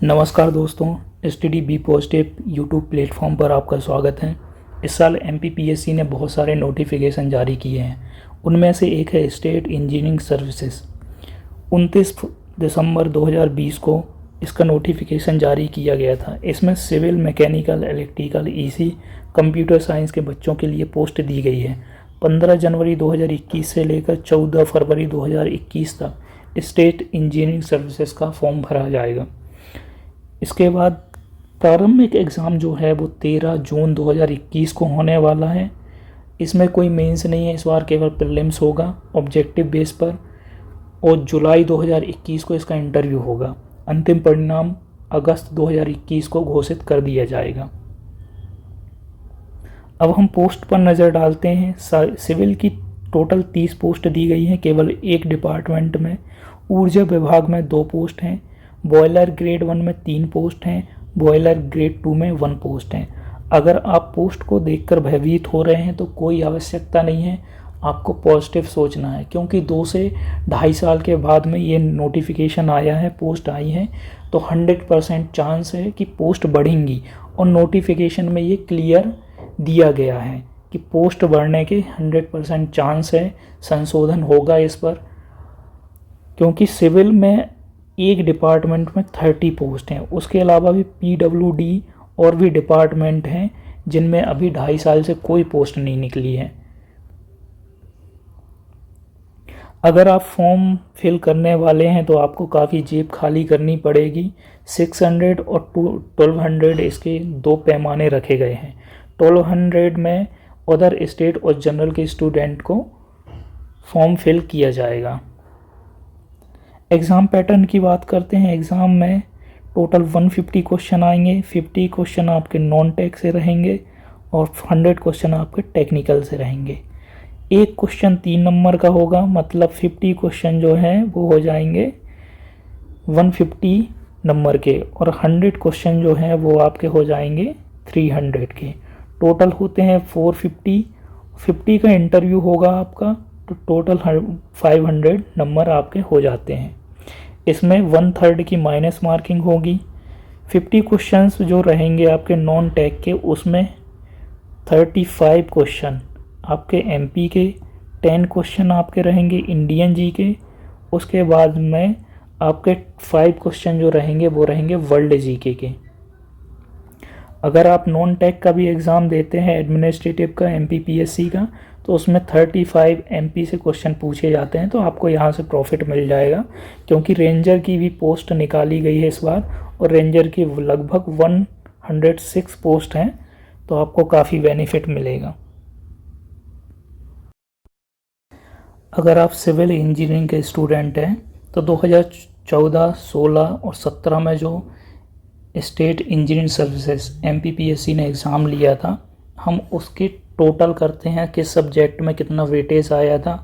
नमस्कार दोस्तों, STD be positive YouTube platform पर आपका स्वागत है। इस साल MPPSC ने बहुत सारे नोटिफिकेशन जारी किए हैं। उनमें से एक है स्टेट इंजीनियरिंग सर्विसेज। 29 दिसंबर 2020 को इसका नोटिफिकेशन जारी किया गया था। इसमें civil, mechanical, electrical, EC, computer science के बच्चों के लिए पोस्ट दी गई है। 15 जनवरी 2021 से लेकर 14 फरवरी 2021 तक स्टेट इंजीनियरिंग सर्विसेज का फॉर्म भरा जाएगा। इसके बाद प्रारंभिक एग्ज़ाम जो है वो 13 जून 2021 को होने वाला है। इसमें कोई मेंस नहीं है, इस बार केवल प्रीलिम्स होगा ऑब्जेक्टिव बेस पर, और जुलाई 2021 को इसका इंटरव्यू होगा। अंतिम परिणाम अगस्त 2021 को घोषित कर दिया जाएगा। अब हम पोस्ट पर नज़र डालते हैं। सिविल की टोटल 30 पोस्ट दी गई हैं केवल एक डिपार्टमेंट में। ऊर्जा विभाग में 2 पोस्ट हैं। बॉयलर ग्रेड 1 में 3 पोस्ट हैं। बॉयलर ग्रेड 2 में 1 पोस्ट हैं। अगर आप पोस्ट को देखकर भयभीत हो रहे हैं तो कोई आवश्यकता नहीं है, आपको पॉजिटिव सोचना है, क्योंकि 2 से 2.5 साल के बाद में ये नोटिफिकेशन आया है, पोस्ट आई है, तो 100% चांस है कि पोस्ट बढ़ेंगी। और नोटिफिकेशन में ये क्लियर दिया गया है कि पोस्ट बढ़ने के 100% चांस है, संशोधन होगा इस पर। क्योंकि सिविल में एक डिपार्टमेंट में 30 पोस्ट हैं, उसके अलावा भी PWD और भी डिपार्टमेंट हैं जिनमें अभी 2.5 साल से कोई पोस्ट नहीं निकली है। अगर आप फॉर्म फिल करने वाले हैं तो आपको काफ़ी जेब खाली करनी पड़ेगी। 600 और 1200 इसके 2 पैमाने रखे गए हैं। 1200 में अदर स्टेट और जनरल के स्टूडेंट को फॉर्म फिल किया जाएगा। एग्ज़ाम पैटर्न की बात करते हैं। एग्ज़ाम में टोटल 150 क्वेश्चन आएंगे। 50 क्वेश्चन आपके नॉन टेक से रहेंगे और 100 क्वेश्चन आपके टेक्निकल से रहेंगे। एक क्वेश्चन 3 नंबर का होगा, मतलब 50 क्वेश्चन जो हैं वो हो जाएंगे 150 नंबर के, और 100 क्वेश्चन जो हैं वो आपके हो जाएंगे 300 के। टोटल होते हैं 450। 50 का इंटरव्यू होगा आपका, तो टोटल 500 नंबर आपके हो जाते हैं। इसमें 1/3 की माइनस मार्किंग होगी। 50 क्वेश्चंस जो रहेंगे आपके नॉन टेक के, उसमें 35 क्वेश्चन आपके MP के, 10 क्वेश्चन आपके रहेंगे इंडियन जी के। उसके बाद में आपके 5 क्वेश्चन जो रहेंगे वो रहेंगे वर्ल्ड GK के। अगर आप नॉन टेक का भी एग्ज़ाम देते हैं, एडमिनिस्ट्रेटिव का, MPPSC का, तो उसमें 35 MP से क्वेश्चन पूछे जाते हैं, तो आपको यहाँ से प्रॉफिट मिल जाएगा। क्योंकि रेंजर की भी पोस्ट निकाली गई है इस बार, और रेंजर की लगभग 106 पोस्ट हैं, तो आपको काफ़ी बेनिफिट मिलेगा। अगर आप सिविल इंजीनियरिंग के स्टूडेंट हैं तो 2014, 16 और 17 में जो स्टेट इंजीनियरिंग सर्विसेज MPPSC ने एग्ज़ाम लिया था, हम उसके टोटल करते हैं किस सब्जेक्ट में कितना वेटेज आया था,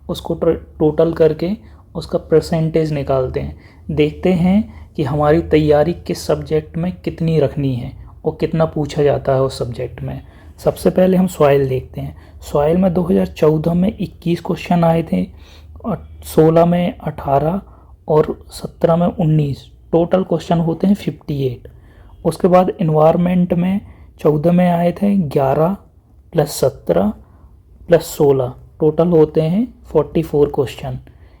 उसको टोटल करके उसका परसेंटेज निकालते हैं। देखते हैं कि हमारी तैयारी किस सब्जेक्ट में कितनी रखनी है और कितना पूछा जाता है उस सब्जेक्ट में। सबसे पहले हम सॉइल देखते हैं। सॉइल में 2014 में 21 क्वेश्चन आए थे, और 16 में 18 और 17 में 19। टोटल क्वेश्चन होते हैं 58। उसके बाद इन्वायरमेंट में 14 में आए थे 11 + 17 + 16, टोटल होते हैं 44 क्वेश्चन।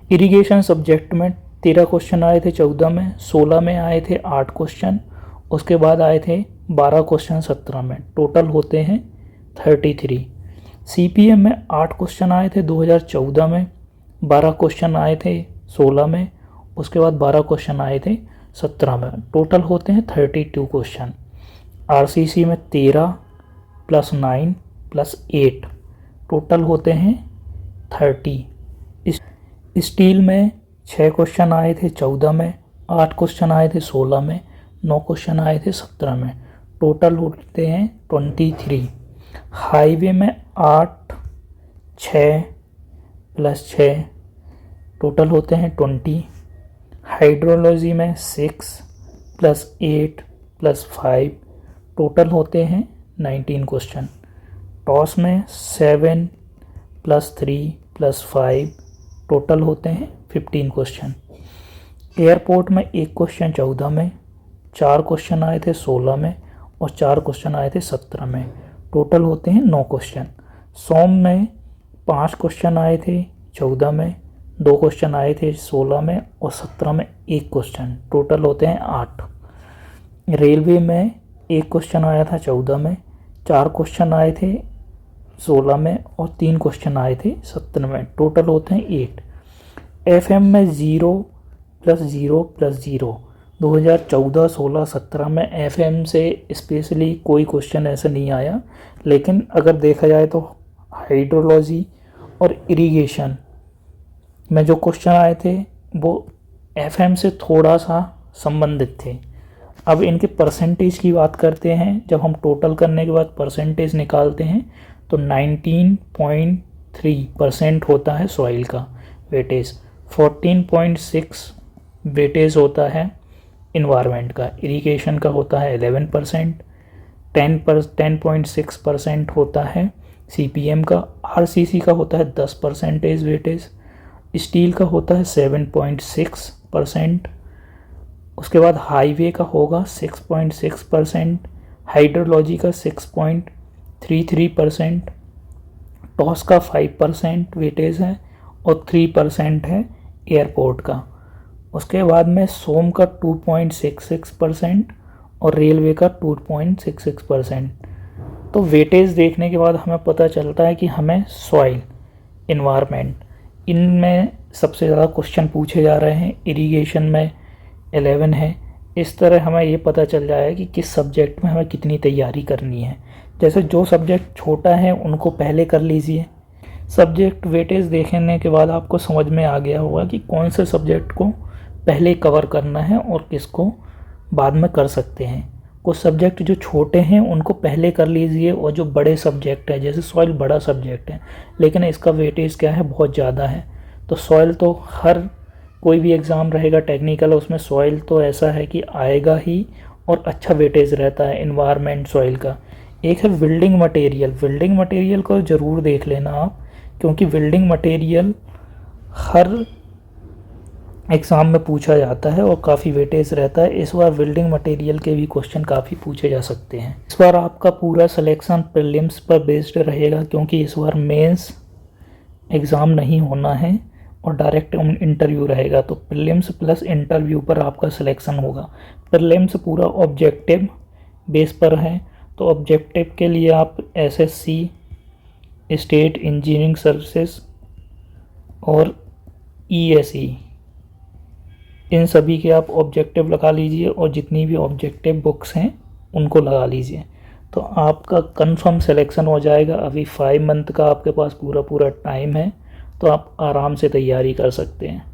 इरिगेशन सब्जेक्ट में 13 क्वेश्चन आए थे 14 में, 16 में आए थे 8 क्वेश्चन, उसके बाद आए थे 12 क्वेश्चन 17 में, टोटल होते हैं 33। CPM में 8 क्वेश्चन आए थे 2014 में, 12 क्वेश्चन आए थे 16 में, उसके बाद 12 क्वेश्चन आए थे 17 में, टोटल होते हैं 32 क्वेश्चन। RCC में 13 + 9 + 8, टोटल होते हैं 30। स्टील में 6 क्वेश्चन आए थे 14 में, 8 क्वेश्चन आए थे 16 में, 9 क्वेश्चन आए थे 17 में, टोटल होते हैं 23। हाईवे में 8, 6 + 6, टोटल होते हैं 20। हाइड्रोलॉजी में 6 + 8 + 5, टोटल होते हैं 19 क्वेश्चन। टॉस में 7 + 3 + 5, टोटल होते हैं 15 क्वेश्चन। एयरपोर्ट में 1 क्वेश्चन 14 में, 4 क्वेश्चन आए थे 16 में और 4 क्वेश्चन आए थे 17 में, टोटल होते हैं 9 क्वेश्चन। सोम में 5 क्वेश्चन आए थे 14 में, 2 क्वेश्चन आए थे 16 में और 17 में 1 क्वेश्चन, टोटल होते हैं 8। रेलवे में 1 क्वेश्चन आया था 14 में, 4 क्वेश्चन आए थे 16 में और 3 क्वेश्चन आए थे 17 में, टोटल होते हैं 8। एफएम में 0 + 0 + 0, 2014, 16, 17 में एफएम से स्पेशली कोई क्वेश्चन ऐसा नहीं आया, लेकिन अगर देखा जाए तो हाइड्रोलॉजी और इरिगेशन में जो क्वेश्चन आए थे वो एफएम से थोड़ा सा संबंधित थे। अब इनके परसेंटेज की बात करते हैं। जब हम टोटल करने के बाद परसेंटेज निकालते हैं तो 19.3% होता है सॉइल का वेटेज, 14.6 वेटेज होता है इन्वायरमेंट का, इरिगेशन का होता है 11%, 10.6% होता है सीपीएम का, आरसीसी का होता है 10% वेटेज, स्टील का होता है 7.6%, उसके बाद हाईवे का होगा 6.6%, हाइड्रोलॉजी का 6.33%, टॉस का 5% वेटेज है और 3% है एयरपोर्ट का। उसके बाद में सोम का 2.66% और रेलवे का 2.66%। तो वेटेज देखने के बाद हमें पता चलता है कि हमें सॉइल, इन्वायरमेंट, इनमें सबसे ज़्यादा क्वेश्चन पूछे जा रहे हैं। इरिगेशन में 11 है। इस तरह हमें ये पता चल जाएगा कि किस सब्जेक्ट में हमें कितनी तैयारी करनी है। जैसे जो सब्जेक्ट छोटा है उनको पहले कर लीजिए। सब्जेक्ट वेटेज देखने के बाद आपको समझ में आ गया होगा कि कौन से सब्जेक्ट को पहले कवर करना है और किसको बाद में कर सकते हैं। कुछ सब्जेक्ट जो छोटे हैं उनको पहले कर लीजिए, और जो बड़े सब्जेक्ट हैं जैसे सॉइल बड़ा सब्जेक्ट है लेकिन इसका वेटेज क्या है, बहुत ज़्यादा है। तो सॉइल तो हर कोई भी एग्ज़ाम रहेगा टेक्निकल, उसमें सॉइल तो ऐसा है कि आएगा ही और अच्छा वेटेज रहता है इन्वायरमेंट सॉइल का। एक है बिल्डिंग मटेरियल, बिल्डिंग मटेरियल को ज़रूर देख लेना आप, क्योंकि बिल्डिंग मटेरियल हर एग्ज़ाम में पूछा जाता है और काफ़ी वेटेज रहता है। इस बार बिल्डिंग मटेरियल के भी क्वेश्चन काफ़ी पूछे जा सकते हैं। इस बार आपका पूरा सिलेक्शन प्रीलिम्स पर बेस्ड रहेगा, क्योंकि इस बार मेंस एग्ज़ाम नहीं होना है और डायरेक्ट इंटरव्यू रहेगा। तो प्रीलिम्स प्लस इंटरव्यू पर आपका सिलेक्शन होगा। प्रीलिम्स पूरा ऑब्जेक्टिव बेस पर है, तो ऑब्जेक्टिव के लिए आप एसएससी, स्टेट इंजीनियरिंग सर्विसेज और ईएसई, इन सभी के आप ऑब्जेक्टिव लगा लीजिए और जितनी भी ऑब्जेक्टिव बुक्स हैं उनको लगा लीजिए, तो आपका कंफर्म सिलेक्शन हो जाएगा। अभी 5 मंथ का आपके पास पूरा टाइम है, तो आप आराम से तैयारी कर सकते हैं।